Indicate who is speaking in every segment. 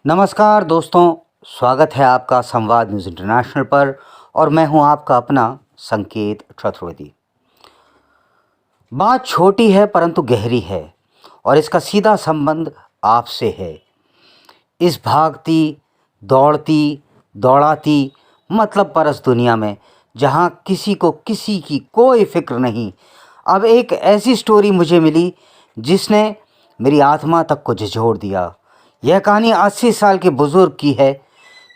Speaker 1: नमस्कार दोस्तों, स्वागत है आपका संवाद न्यूज़ इंटरनेशनल पर और मैं हूं आपका अपना संकेत चतुर्वेदी। बात छोटी है परंतु गहरी है और इसका सीधा संबंध आपसे है। इस भागती, दौड़ती, दौड़ाती मतलब परस दुनिया में जहां किसी को किसी की कोई फिक्र नहीं, अब एक ऐसी स्टोरी मुझे मिली जिसने मेरी आत्मा तक को झिझोड़ दिया। यह कहानी 80 साल के बुजुर्ग की है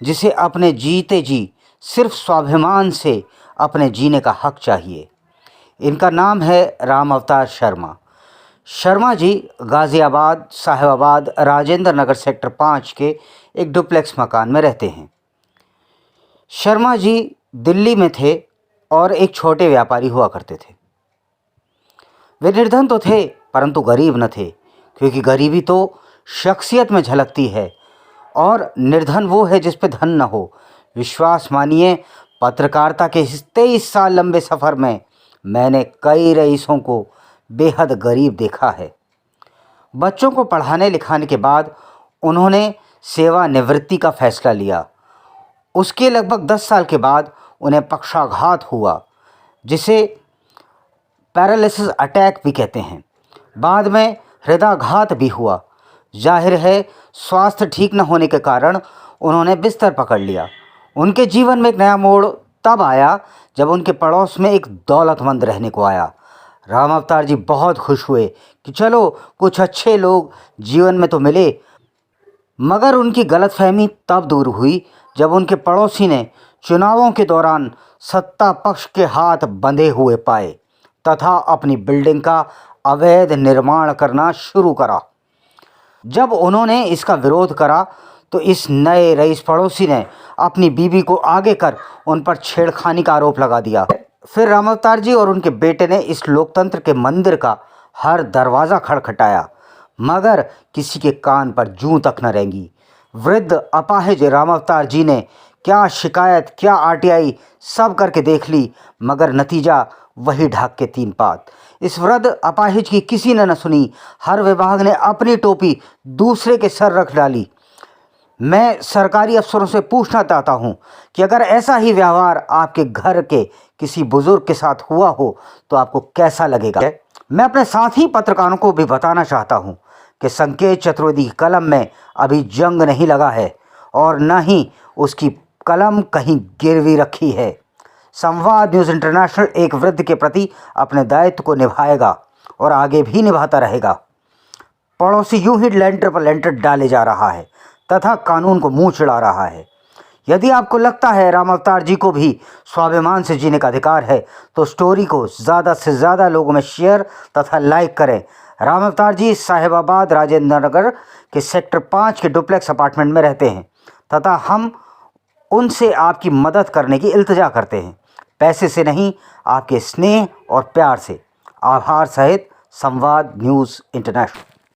Speaker 1: जिसे अपने जीते जी सिर्फ स्वाभिमान से अपने जीने का हक चाहिए। इनका नाम है राम अवतार शर्मा। शर्मा जी गाज़ियाबाद, साहिबाबाद, राजेंद्र नगर सेक्टर 5 के एक डुप्लेक्स मकान में रहते हैं। शर्मा जी दिल्ली में थे और एक छोटे व्यापारी हुआ करते थे। वे निर्धन तो थे परंतु गरीब न थे, क्योंकि गरीबी तो शख्सियत में झलकती है और निर्धन वो है जिस पे धन न हो। विश्वास मानिए, पत्रकारिता के इस 23 साल लंबे सफ़र में मैंने कई रईसों को बेहद गरीब देखा है। बच्चों को पढ़ाने लिखाने के बाद उन्होंने सेवानिवृत्ति का फैसला लिया। उसके लगभग 10 साल के बाद उन्हें पक्षाघात हुआ, जिसे पैरालिसिस अटैक भी कहते हैं। बाद में हृदयाघात भी हुआ। जाहिर है स्वास्थ्य ठीक न होने के कारण उन्होंने बिस्तर पकड़ लिया। उनके जीवन में एक नया मोड़ तब आया जब उनके पड़ोस में एक दौलतमंद रहने को आया। राम अवतार जी बहुत खुश हुए कि चलो कुछ अच्छे लोग जीवन में तो मिले, मगर उनकी गलतफहमी तब दूर हुई जब उनके पड़ोसी ने चुनावों के दौरान सत्ता पक्ष के हाथ बंधे हुए पाए तथा अपनी बिल्डिंग का अवैध निर्माण करना शुरू करा। जब उन्होंने इसका विरोध करा तो इस नए रईस पड़ोसी ने अपनी बीवी को आगे कर उन पर छेड़खानी का आरोप लगा दिया। फिर राम अवतार जी और उनके बेटे ने इस लोकतंत्र के मंदिर का हर दरवाज़ा खटखटाया, मगर किसी के कान पर जूं तक न रेंगी। वृद्ध अपाहिज राम अवतार जी ने क्या शिकायत, क्या आरटीआई सब करके देख ली, मगर नतीजा वही ढाक के 3 पात। इस वृद्ध अपाहिज की किसी ने न सुनी। हर विभाग ने अपनी टोपी दूसरे के सर रख डाली। मैं सरकारी अफसरों से पूछना चाहता हूं कि अगर ऐसा ही व्यवहार आपके घर के किसी बुजुर्ग के साथ हुआ हो तो आपको कैसा लगेगा। मैं अपने साथी पत्रकारों को भी बताना चाहता हूं कि संकेत चतुर्वेदी की कलम में अभी जंग नहीं लगा है और न ही उसकी कलम कहीं गिरवी रखी है। संवाद न्यूज़ इंटरनेशनल एक वृद्ध के प्रति अपने दायित्व को निभाएगा और आगे भी निभाता रहेगा। पड़ोसी यूं ही लेंटर पर लेंटर डाले जा रहा है तथा कानून को मुंह चिढ़ा रहा है। यदि आपको लगता है राम अवतार जी को भी स्वाभिमान से जीने का अधिकार है तो स्टोरी को ज़्यादा से ज़्यादा लोगों में शेयर तथा लाइक करें। राम अवतार जी साहिबाबाद, राजेंद्र नगर के सेक्टर 5 के डुप्लेक्स अपार्टमेंट में रहते हैं तथा हम उनसे आपकी मदद करने की इल्तिजा करते हैं, पैसे से नहीं, आपके स्नेह और प्यार से। आभार सहित संवाद न्यूज़ इंटरनेशनल।